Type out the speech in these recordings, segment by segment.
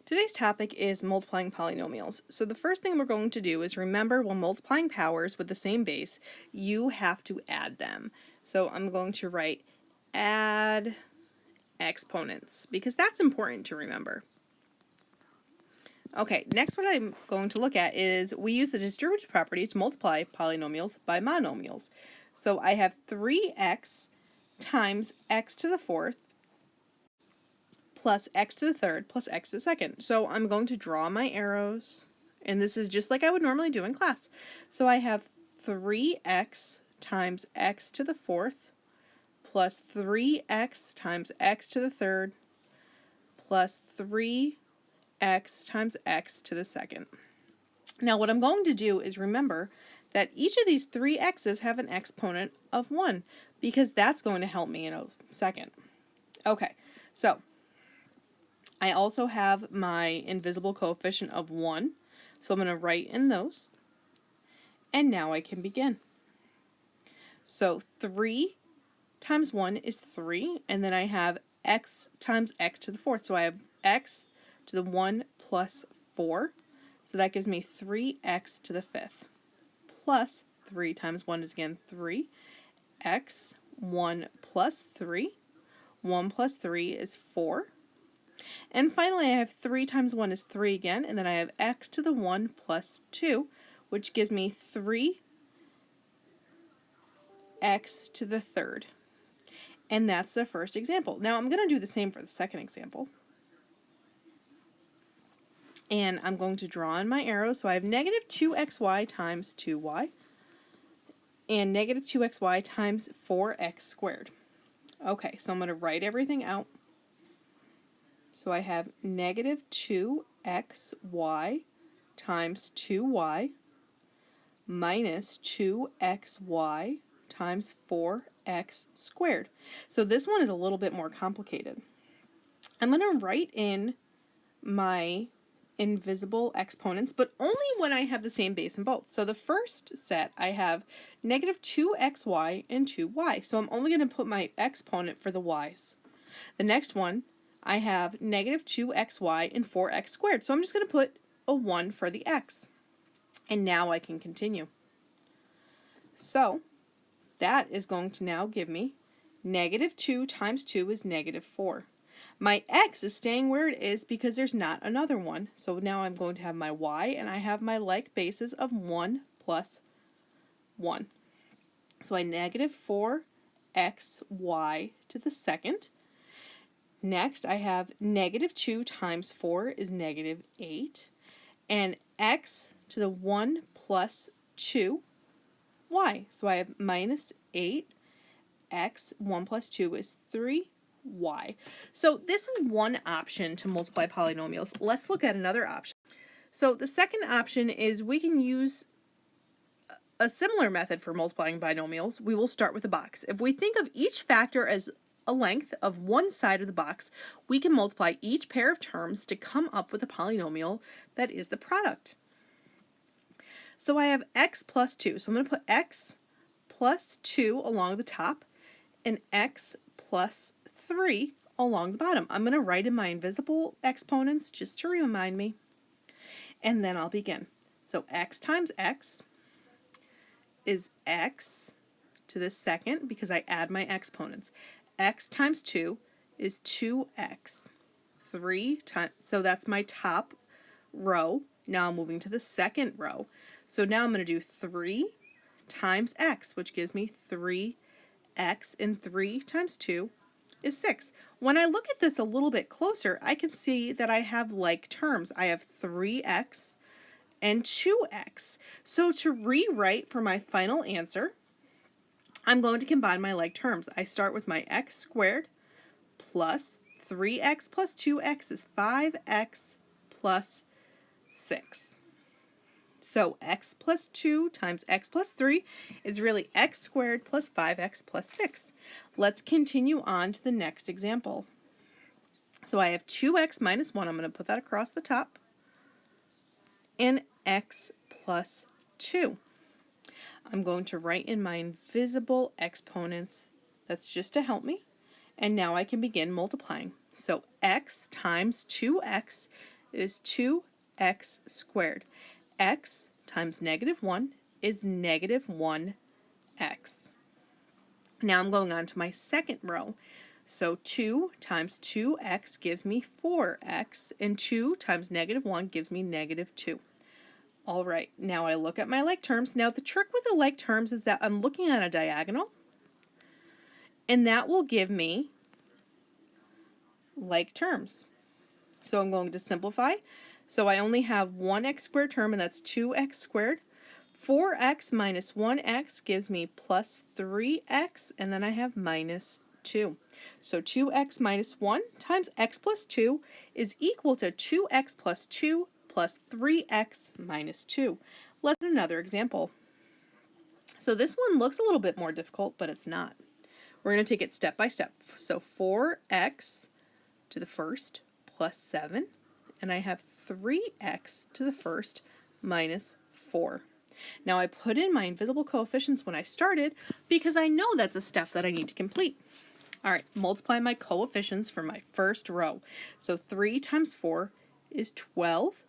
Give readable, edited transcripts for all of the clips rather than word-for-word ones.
Today's topic is multiplying polynomials. So the first thing we're going to do is remember when multiplying powers with the same base, you have to add them. So I'm going to write add exponents because that's important to remember. Okay, next what I'm going to look at is we use the distributive property to multiply polynomials by monomials. So I have 3x times x to the fourth plus x to the third plus x to the second. So I'm going to draw my arrows, and this is just like I would normally do in class. So I have 3x times x to the fourth plus 3x times x to the third plus 3x times x to the second. Now what I'm going to do is remember that each of these 3x's have an exponent of 1 because that's going to help me in a second. Okay, so I also have my invisible coefficient of 1, so I'm going to write in those. And now I can begin. So 3 times 1 is 3, and then I have x times x to the fourth. So I have x to the 1 plus 4, so that gives me 3x to the fifth, plus 3 times 1 is again 3, x, 1 plus 3, 1 plus 3 is 4, and finally I have 3 times 1 is 3 again, and then I have x to the 1 plus 2, which gives me 3x to the third. And that's the first example. Now I'm going to do the same for the second example. And I'm going to draw in my arrow. So I have negative 2xy times 2y and negative 2xy times 4x squared. Okay, so I'm going to write everything out. So I have negative 2xy times 2y minus 2xy times 4x squared. So this one is a little bit more complicated. I'm going to write in my invisible exponents, but only when I have the same base in both. So the first set, I have negative 2xy and 2y. So I'm only going to put my exponent for the y's. The next one, I have negative 2xy and 4x squared. So I'm just going to put a 1 for the x. And now I can continue. So that is going to now give me negative 2 times 2 is negative 4. My x is staying where it is because there's not another one. So now I'm going to have my y, and I have my like bases of 1 plus 1. So I negative 4xy to the second. Next, I have negative 2 times 4 is negative 8. And x to the 1 plus 2, y. So I have minus 8x, 1 plus 2 is 3y. So this is one option to multiply polynomials. Let's look at another option. So the second option is we can use a similar method for multiplying binomials. We will start with a box. If we think of each factor as a length of one side of the box, we can multiply each pair of terms to come up with a polynomial that is the product. So I have x plus 2. So I'm going to put x plus 2 along the top and x plus 3 along the bottom. I'm going to write in my invisible exponents just to remind me, and then I'll begin. So x times x is x to the second because I add my exponents. X times 2 is 2x. 3 times, so that's my top row. Now I'm moving to the second row. So now I'm going to do 3 times x, which gives me 3x, and 3 times 2 is 6. When I look at this a little bit closer, I can see that I have like terms. I have 3x and 2x. So to rewrite for my final answer, I'm going to combine my like terms. I start with my x squared plus 3x plus 2x is 5x plus 6. So x plus 2 times x plus 3 is really x squared plus 5x plus 6. Let's continue on to the next example. So I have 2x minus 1. I'm going to put that across the top. And x plus 2. I'm going to write in my invisible exponents. That's just to help me. And now I can begin multiplying. So x times 2x is 2x squared. X times negative 1 is negative 1x. Now I'm going on to my second row. So 2 times 2x gives me 4x, and 2 times negative 1 gives me negative 2. All right, now I look at my like terms. Now the trick with the like terms is that I'm looking at a diagonal, and that will give me like terms. So I'm going to simplify. So I only have one x squared term, and that's 2x squared. 4x minus 1x gives me plus 3x, and then I have minus 2. So 2x minus 1 times x plus 2 is equal to 2x plus 2 plus 3x minus 2. Let's do another example. So this one looks a little bit more difficult, but it's not. We're going to take it step by step. So 4x to the first plus 7, and I have 3x to the first minus 4. Now I put in my invisible coefficients when I started because I know that's a step that I need to complete. All right, multiply my coefficients for my first row. So 3 times 4 is 12.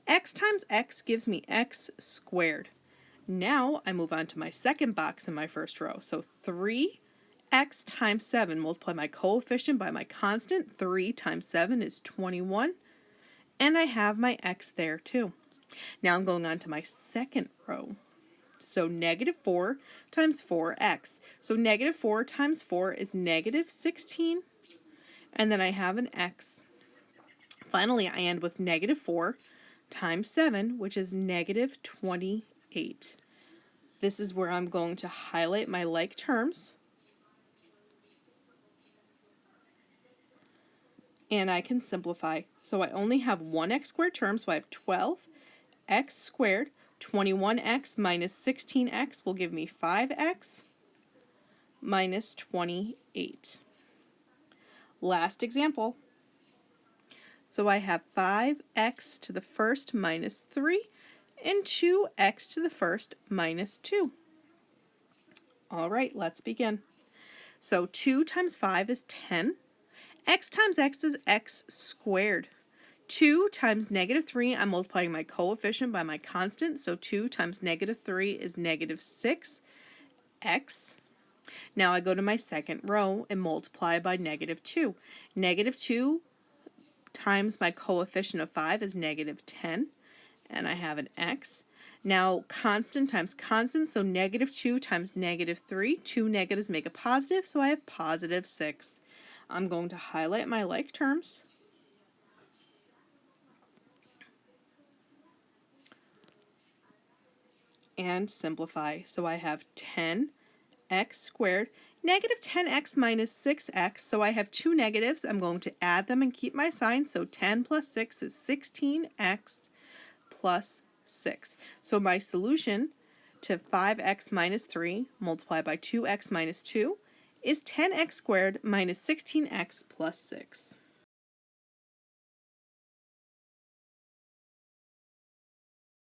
X times x gives me x squared. Now I move on to my second box in my first row. So 3x times 7, multiply my coefficient by my constant. 3 times 7 is 21. And I have my x there too. Now I'm going on to my second row. So negative 4 times 4x. So negative 4 times 4 is negative 16. And then I have an x. Finally, I end with negative 4 times 7, which is negative 28. This is where I'm going to highlight my like terms. And I can simplify. So I only have one x squared term, so I have 12x squared. 21x minus 16x will give me 5x minus 28. Last example. So I have 5x to the first minus 3 and 2x to the first minus 2. All right, let's begin. So 2 times 5 is 10. X times x is x squared. 2 times negative 3, I'm multiplying my coefficient by my constant, so 2 times negative 3 is negative 6x. Now I go to my second row and multiply by negative 2. Negative 2 times my coefficient of 5 is negative 10, and I have an x. Now constant times constant, so negative 2 times negative 3, two negatives make a positive, so I have positive 6. I'm going to highlight my like terms. And simplify. So I have 10x squared, negative 10x minus 6x, so I have two negatives. I'm going to add them and keep my sign, so 10 plus 6 is 16x plus 6. So my solution to 5x minus 3 multiplied by 2x minus 2 is 10x squared minus 16x plus 6.